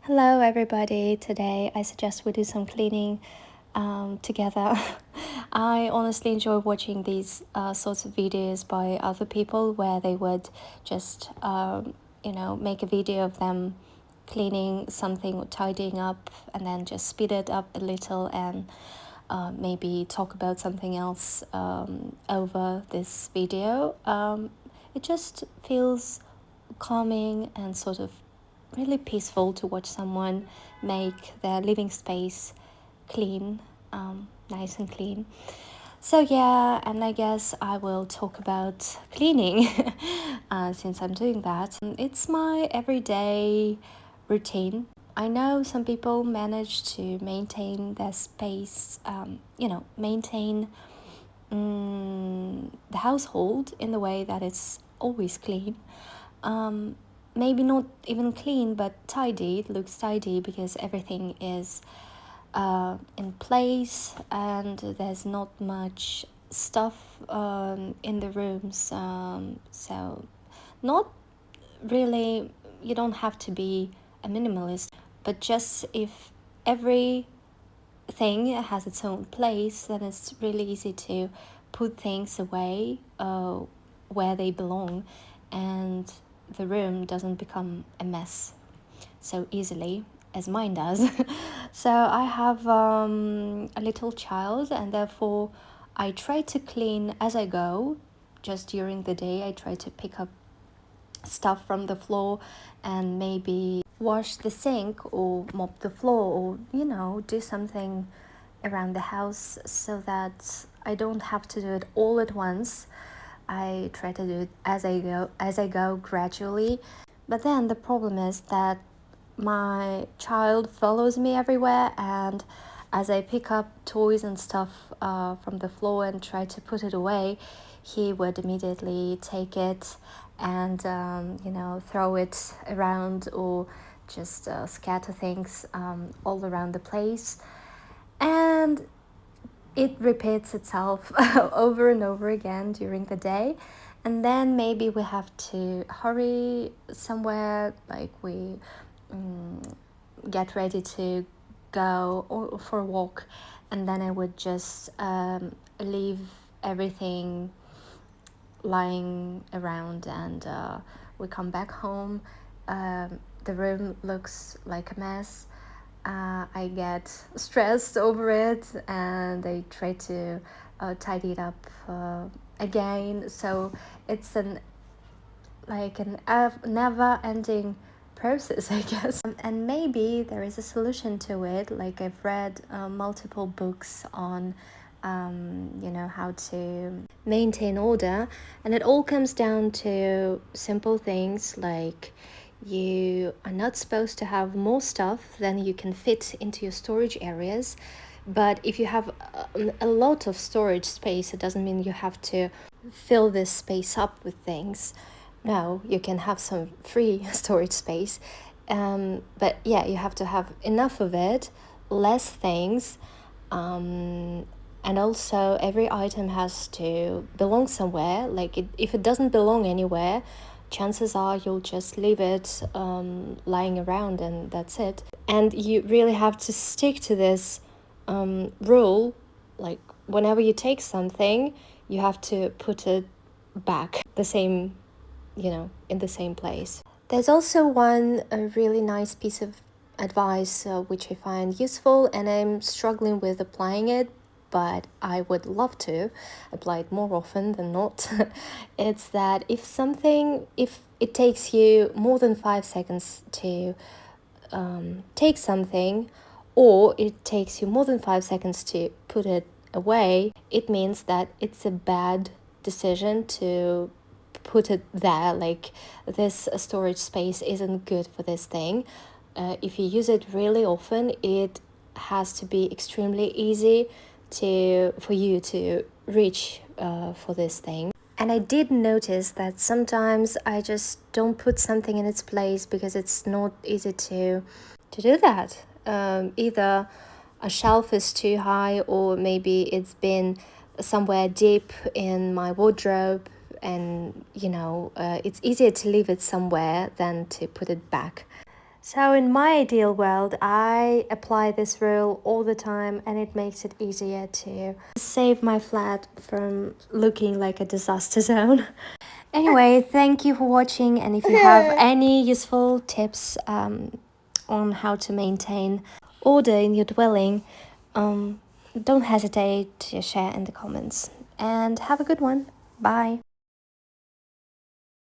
Hello everybody, today I suggest we do some cleaning together. I honestly enjoy watching these sorts of videos by other people where they would just make a video of them cleaning something or tidying up and then just speed it up a little and maybe talk about something else over this video. It just feels calming and sort of really peaceful to watch someone make their living space clean, nice and clean. So yeah, and I guess I will talk about cleaning since I'm doing that. It's my everyday routine. I know some people manage to maintain their space, maintain the household in the way that it's always clean. Maybe not even clean, but tidy. It looks tidy because everything is in place and there's not much stuff in the rooms. So not really, you don't have to be a minimalist, but just if everything has its own place, then it's really easy to put things away where they belong, and the room doesn't become a mess so easily as mine does. So I have a little child, and therefore I try to clean as I go. Just during the day I try to pick up stuff from the floor and maybe wash the sink or mop the floor, or do something around the house so that I don't have to do it all at once. I try to do it as I go gradually. But then the problem is that my child follows me everywhere, and as I pick up toys and stuff from the floor and try to put it away, he would immediately take it and throw it around, or just scatter things all around the place. And it repeats itself over and over again during the day. And then maybe we have to hurry somewhere, like we get ready to go or for a walk, and then I would just leave everything lying around, and we come back home. The room looks like a mess. I get stressed over it, and I try to tidy it up again. So it's an never-ending process, I guess. And maybe there is a solution to it. Like, I've read multiple books on how to maintain order, and it all comes down to simple things like you are not supposed to have more stuff than you can fit into your storage areas. But if you have a lot of storage space, it doesn't mean you have to fill this space up with things. No, you can have some free storage space. But yeah, you have to have enough of it, less things. And also every item has to belong somewhere. If it doesn't belong anywhere, chances are you'll just leave it lying around, and that's it. And you really have to stick to this rule. Like, whenever you take something, you have to put it back the same, in the same place. There's also one really nice piece of advice which I find useful, and I'm struggling with applying it, but I would love to apply it more often than not. It's that if it takes you more than 5 seconds to take something, or it takes you more than 5 seconds to put it away, it means that it's a bad decision to put it there. Like, this storage space isn't good for this thing. If you use it really often, it has to be extremely easy for you to reach for this thing. And I did notice that sometimes I just don't put something in its place because it's not easy to do that. Either a shelf is too high, or maybe it's been somewhere deep in my wardrobe, and it's easier to leave it somewhere than to put it back. So in my ideal world, I apply this rule all the time, and it makes it easier to save my flat from looking like a disaster zone. Anyway, thank you for watching, and if you have any useful tips on how to maintain order in your dwelling, don't hesitate to share in the comments. And have a good one. Bye.